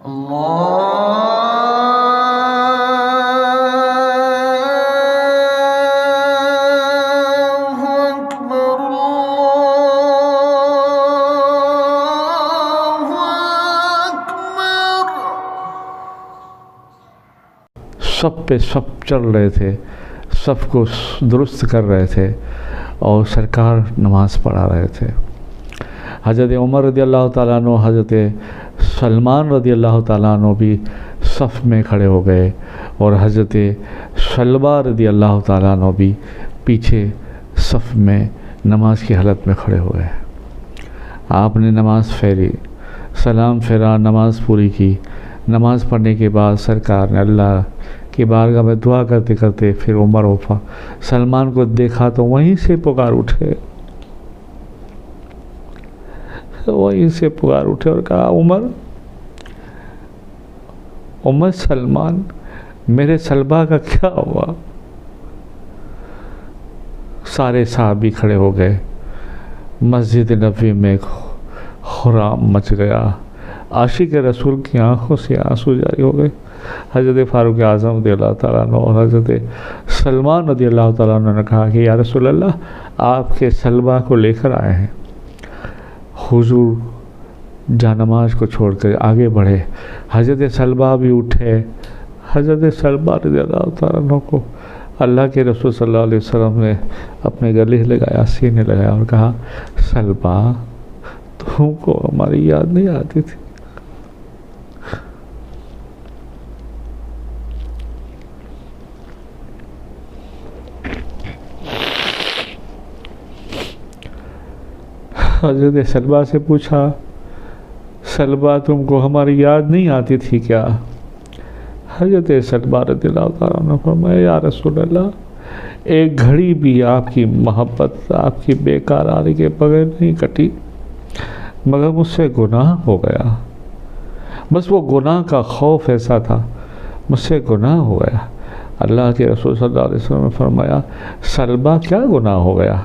سب پہ سب چل رہے تھے، سب کو درست کر رہے تھے، اور سرکار نماز پڑھا رہے تھے۔ حضرت عمر رضی اللہ تعالیٰ عنہ، حضرت سلمان رضی اللہ تعالیٰ عنہ بھی صف میں کھڑے ہو گئے، اور حضرت شلبہ رضی اللہ تعالیٰ عنہ بھی پیچھے صف میں نماز کی حالت میں کھڑے ہو گئے۔ آپ نے نماز پھیری، سلام پھیرا، نماز پوری کی۔ نماز پڑھنے کے بعد سرکار نے اللہ کی بارگاہ میں دعا کرتے کرتے پھر عمر و سلمان کو دیکھا تو وہیں سے پکار اٹھے، وہیں سے پکار اٹھے اور کہا، عمر سلمان، میرے سلبہ کا کیا ہوا؟ سارے صحابی کھڑے ہو گئے، مسجد نبوی میں خرام مچ گیا، عاشق رسول کی آنکھوں سے آنسو جاری ہو گئے۔ حضرت فاروق اعظم رضی اللہ تعالیٰ عنہ اور حضرت سلمان رضی اللہ تعالیٰ عنہ نے کہا کہ یا رسول اللہ، آپ کے سلبہ کو لے کر آئے ہیں۔ حضور جانماز کو چھوڑ کر آگے بڑھے، حضرت سلبہ بھی اٹھے۔ حضرت سلبہ رضی اللہ تعالیٰ عنہ کو اللہ کے رسول صلی اللہ علیہ وسلم نے اپنے گلے لگایا، سینے لگایا اور کہا، سلبہ، تم کو ہماری یاد نہیں آتی تھی؟ حضرت سلبہ سے پوچھا، سلبہ، تم کو ہماری یاد نہیں آتی تھی کیا؟ حضرت سلبہ رضی اللہ تعالیٰ عنہ فرمایا، یا رسول اللہ، ایک گھڑی بھی آپ کی محبت، آپ کی بے قراری کے بغیر نہیں کٹی، مگر مجھ سے گناہ ہو گیا۔ بس وہ گناہ کا خوف ایسا تھا، مجھ سے گناہ ہو گیا۔ اللہ کے رسول صلی اللہ علیہ وسلم نے فرمایا، سلبہ، کیا گناہ ہو گیا؟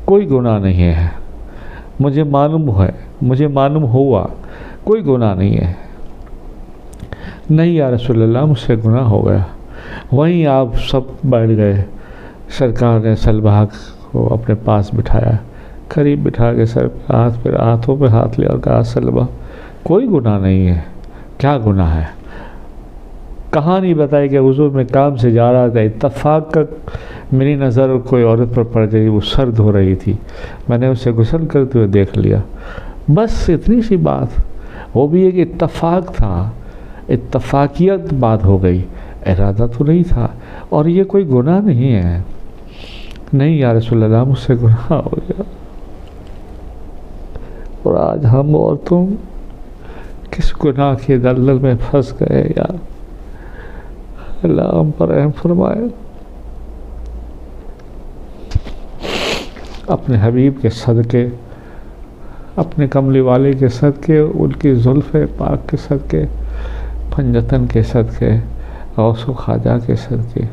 کوئی گناہ نہیں ہے، مجھے معلوم ہوا، کوئی گناہ نہیں ہے۔ نہیں یا رسول اللہ، مجھ سے گناہ ہو گیا۔ وہیں آپ سب بیٹھ گئے۔ سرکار نے سلبہ کو اپنے پاس بٹھایا، قریب بٹھا کے سر پہ ہاتھوں پہ ہاتھ لیا اور کہا، سلبہ، کوئی گناہ نہیں ہے۔ کیا گناہ ہے؟ کہانی بتائی کہ حضور میں کام سے جا رہا تھا، اتفاق کا میری نظر کوئی عورت پر پڑ گئی، وہ سر دھو رہی تھی، میں نے اسے غسل کرتے ہوئے دیکھ لیا، بس اتنی سی بات۔ وہ بھی ایک اتفاق تھا، اتفاقیت بات ہو گئی، ارادہ تو نہیں تھا، اور یہ کوئی گناہ نہیں ہے۔ نہیں یا رسول اللہ، مجھ سے گناہ ہو گیا۔ اور آج ہم اور تم کس گناہ کے دلدل میں پھنس گئے یار، اللہ ہم پر رحم فرمائے۔ اپنے حبیب کے صدقے، اپنے کملی والے کے صدقے، ان کی زلف پاک کے صدقے، پنجتن کے صدقے، غوث و خواجہ کے صدقے،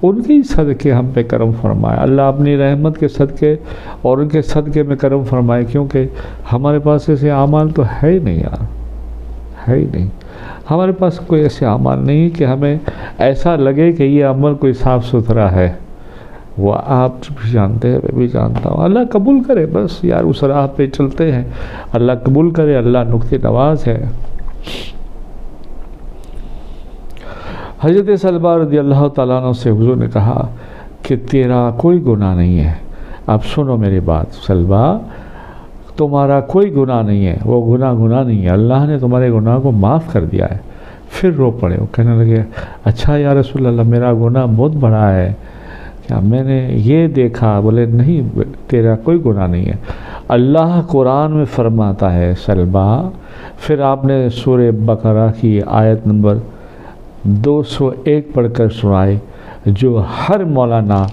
ان کی صدقے ہم پہ کرم فرمائے۔ اللہ اپنی رحمت کے صدقے اور ان کے صدقے میں کرم فرمائے، کیونکہ ہمارے پاس ایسے اعمال تو ہے ہی نہیں یار، ہے ہی نہیں۔ ہمارے پاس کوئی ایسے اعمال نہیں کہ ہمیں ایسا لگے کہ یہ عمل کوئی صاف ستھرا ہے۔ وہ آپ بھی جانتے ہیں، میں بھی جانتا ہوں۔ اللہ قبول کرے، بس یار اس راہ پہ چلتے ہیں، اللہ قبول کرے، اللہ نقطۂ نواز ہے۔ حضرت سلبہ رضی اللہ تعالیٰ عنہ سے حضور نے کہا کہ تیرا کوئی گناہ نہیں ہے۔ اب سنو میری بات، سلبہ، تمہارا کوئی گناہ نہیں ہے، وہ گناہ نہیں ہے، اللہ نے تمہارے گناہ کو معاف کر دیا ہے۔ پھر رو پڑے، وہ کہنے لگے، اچھا یا رسول اللہ، میرا گناہ بہت بڑا ہے کیا؟ میں نے یہ دیکھا۔ بولے نہیں، تیرا کوئی گناہ نہیں ہے۔ اللہ قرآن میں فرماتا ہے سلبہ، پھر آپ نے سورہ بقرہ کی آیت نمبر 201 پڑھ کر سنائے، جو ہر مولانا،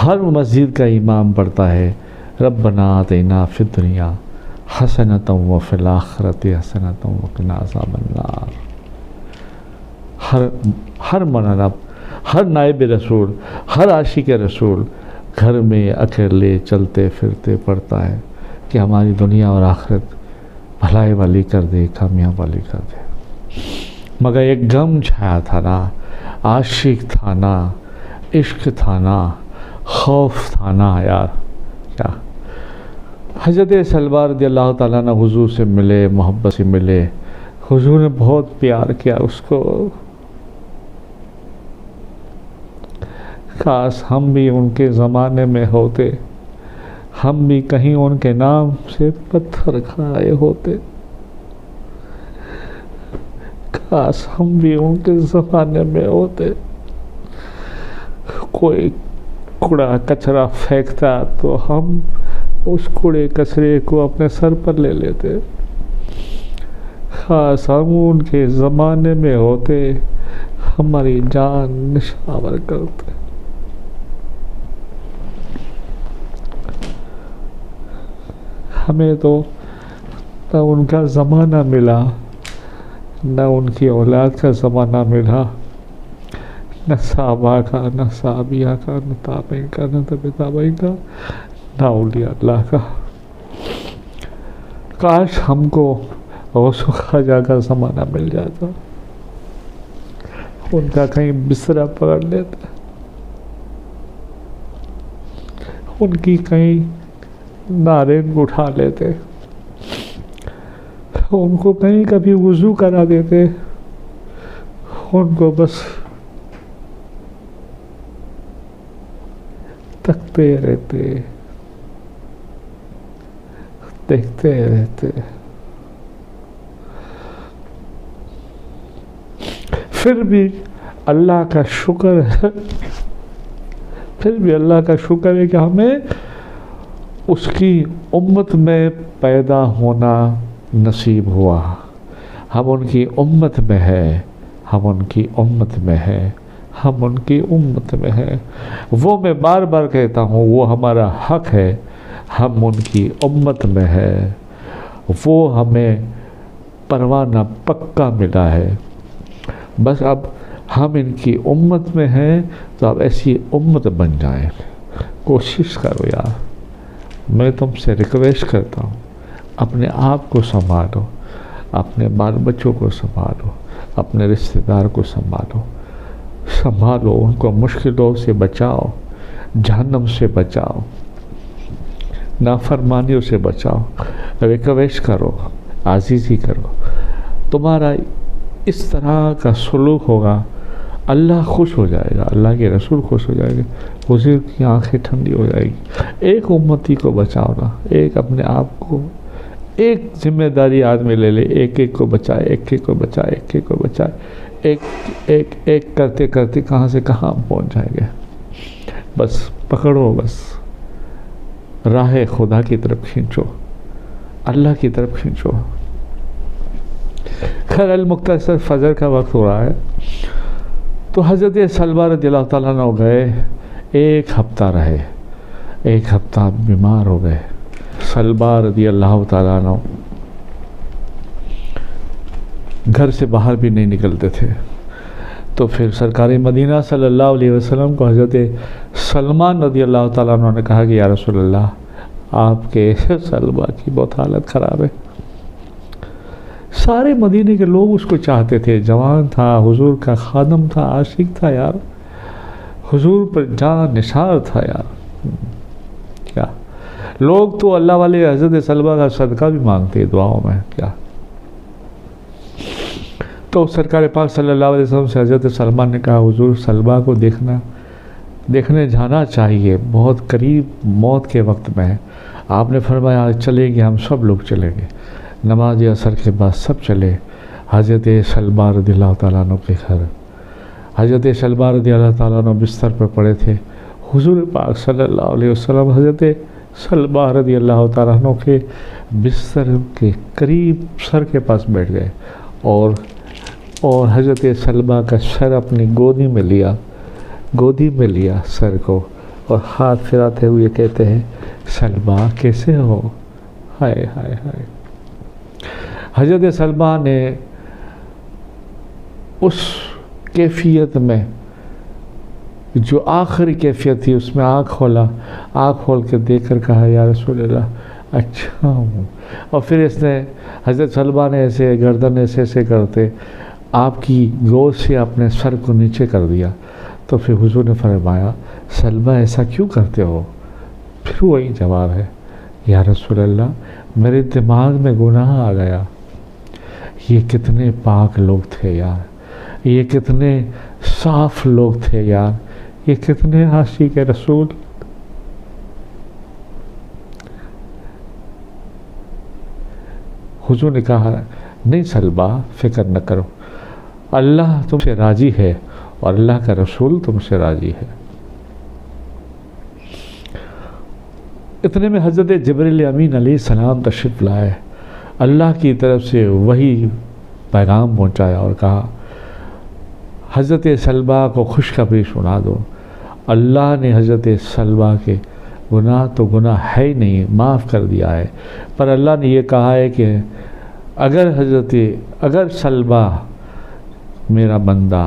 ہر مسجد کا امام پڑھتا ہے، ربنا آتینا فی الدنیا حسنۃ وفی الآخرۃ حسنۃ وقنا عذاب النار۔ ہر مولانا، ہر نائب رسول، ہر عاشق رسول گھر میں اکیلے چلتے پھرتے پڑھتا ہے کہ ہماری دنیا اور آخرت بھلائی والی کر دے، کامیاب والی کر دے۔ مگر ایک غم چھایا تھا نا، عاشق تھا نا، عشق تھا نا، خوف تھا نا یار۔ کیا حضرت سلمان رضی اللہ تعالیٰ عنہ حضور سے ملے، محبت سے ملے، حضور نے بہت پیار کیا اس کو۔ کاش ہم بھی ان کے زمانے میں ہوتے، ہم بھی کہیں ان کے نام سے پتھر کھائے ہوتے، کاش ہم بھی ان کے زمانے میں ہوتے۔ کوئی کوڑا کچرا پھینکتا تو ہم اس کوڑے کچرے کو اپنے سر پر لے لیتے، کاش ہم ان کے زمانے میں ہوتے، ہماری جان نشاور کرتے۔ ہمیں تو نہ ان کا زمانہ ملا، نہ ان کی اولاد کا زمانہ ملا، نہ صحابہ کا، نہ صحابیہ کا، نہ تابعین کا، نہ تبع تابعین کا، نہ اولیاء اللہ کا۔ کاش ہم کو غوث و خواجہ کا زمانہ مل جاتا، ان کا کہیں بستر پکڑ لیتے، ان کی کہیں نارین اٹھا لیتے، ان کو کہیں کبھی وضو کرا دیتے، ان کو بس تکتے رہتے، دیکھتے رہتے۔ پھر بھی اللہ کا شکر ہے، پھر بھی اللہ کا شکر ہے کہ ہمیں اس کی امت میں پیدا ہونا نصیب ہوا۔ ہم ان کی امت میں ہے، ہم ان کی امت میں ہے، ہم ان کی امت میں ہے۔ وہ میں بار بار کہتا ہوں، وہ ہمارا حق ہے، ہم ان کی امت میں ہے، وہ ہمیں پروانہ پکا ملا ہے۔ بس اب ہم ان کی امت میں ہیں تو اب ایسی امت بن جائیں۔ کوشش کرو یار، میں تم سے ریکویسٹ کرتا ہوں، اپنے آپ کو سنبھالو، اپنے بال بچوں کو سنبھالو، اپنے رشتہ دار کو سنبھالو، ان کو مشکلوں سے بچاؤ، جہنم سے بچاؤ، نافرمانیوں سے بچاؤ، ریکویسٹ کرو، عزیزی کرو۔ تمہارا اس طرح کا سلوک ہوگا، اللہ خوش ہو جائے گا، اللہ کے رسول خوش ہو جائے گا، حضور کی آنکھیں ٹھنڈی ہو جائے گی۔ ایک امتی کو بچاؤ نا، ایک اپنے آپ کو، ایک ذمہ داری آدمی لے لے، ایک ایک کو بچائے، ایک ایک کو بچائے، ایک ایک کو بچائے، ایک ایک ایک کرتے کرتے کہاں سے کہاں پہنچ جائیں گے۔ بس پکڑو، بس راہ خدا کی طرف کھینچو، اللہ کی طرف کھینچو۔ خیر المختصر فجر کا وقت ہو رہا ہے، تو حضرت سلمان رضی اللہ تعالیٰ عنہ گئے، ایک ہفتہ رہے، ایک ہفتہ بیمار ہو گئے۔ سلمان رضی اللہ تعالیٰ عنہ گھر سے باہر بھی نہیں نکلتے تھے۔ تو پھر سرکار مدینہ صلی اللہ علیہ وسلم کو حضرت سلمان رضی اللہ تعالیٰ عنہ نے کہا کہ یا رسول اللہ، آپ کے سلمان کی بہت حالت خراب ہے۔ سارے مدینے کے لوگ اس کو چاہتے تھے، جوان تھا، حضور کا خادم تھا، عاشق تھا یار، حضور پر جان نثار تھا یار۔ کیا لوگ تو اللہ والے حضرت سلمان کا صدقہ بھی مانگتے دعاؤں میں۔ کیا تو سرکار پاک صلی اللہ علیہ وسلم سے حضرت سلمان نے کہا، حضور سلمان کو دیکھنے جانا چاہیے، بہت قریب موت کے وقت میں ہے۔ آپ نے فرمایا چلیں گے، ہم سب لوگ چلیں گے۔ نماز عصر کے بعد سب چلے حضرت سلمان رضی اللہ تعالیٰ عنہ کے گھر۔ حضرت سلمان رضی اللہ تعالیٰ عنہ بستر پر پڑے تھے، حضور پاک صلی اللہ علیہ وسلم حضرت سلمان رضی اللہ تعالیٰ عنہ کے بستر کے قریب سر کے پاس بیٹھ گئے، اور حضرت سلمان کا سر اپنی گودی میں لیا سر کو، اور ہاتھ پھراتے ہوئے کہتے ہیں، سلمان کیسے ہو؟ ہائے ہائے ہائے۔ حضرت سلمان نے اس کیفیت میں، جو آخری کیفیت تھی، اس میں آنکھ کھول کے دیکھ کر کہا، یا رسول اللہ، اچھا. اور پھر اس نے حضرت سلمہ نے ایسے گردن ایسے کرتے آپ کی گود سے اپنے سر کو نیچے کر دیا. تو پھر حضور نے فرمایا سلمہ ایسا کیوں کرتے ہو؟ پھر وہی جواب ہے یا رسول اللہ میرے دماغ میں گناہ آ گیا. یہ کتنے پاک لوگ تھے یار, یہ کتنے صاف لوگ تھے یار, یہ کتنے عاشق رسول. حضور نے کہا نہیں سلمہ فکر نہ کرو, اللہ تم سے راضی ہے اور اللہ کا رسول تم سے راضی ہے. اتنے میں حضرت جبریل امین علیہ السلام تشریف لائے, اللہ کی طرف سے وہی پیغام پہنچایا اور کہا حضرت سلمہ کو خوشخبری سنا دو, اللہ نے حضرت سلمہ کے گناہ تو گناہ ہے ہی نہیں, معاف کر دیا ہے, پر اللہ نے یہ کہا ہے کہ اگر سلمہ میرا بندہ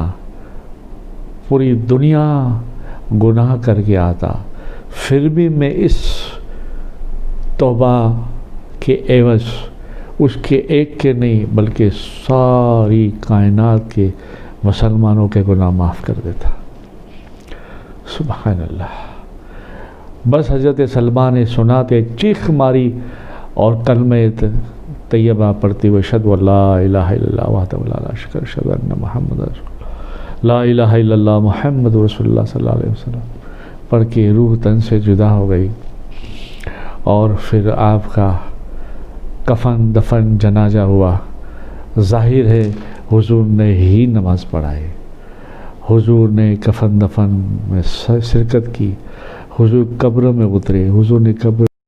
پوری دنیا گناہ کر کے آتا پھر بھی میں اس توبہ کے عوض اس کے ایک کے نہیں بلکہ ساری کائنات کے مسلمانوں کے گناہ معاف کر دیتا. سبحان اللہ. بس حضرت سلمہ نے سناتے چیخ ماری اور کلمہ طیبہ پڑھتے ہوئے اشہد ان لا الہ الا اللہ وحدہ لا شریک لہ اشہد ان محمد رسول اللہ, لا الہ الا اللہ محمد رسول اللہ صلی اللہ علیہ وسلم پڑھ کے روح تن سے جدا ہو گئی. اور پھر آپ کا کفن دفن جنازہ ہوا. ظاہر ہے حضور نے ہی نماز پڑھائی, حضور نے کفن دفن میں شرکت کی, حضور قبر میں اترے, حضور نے قبر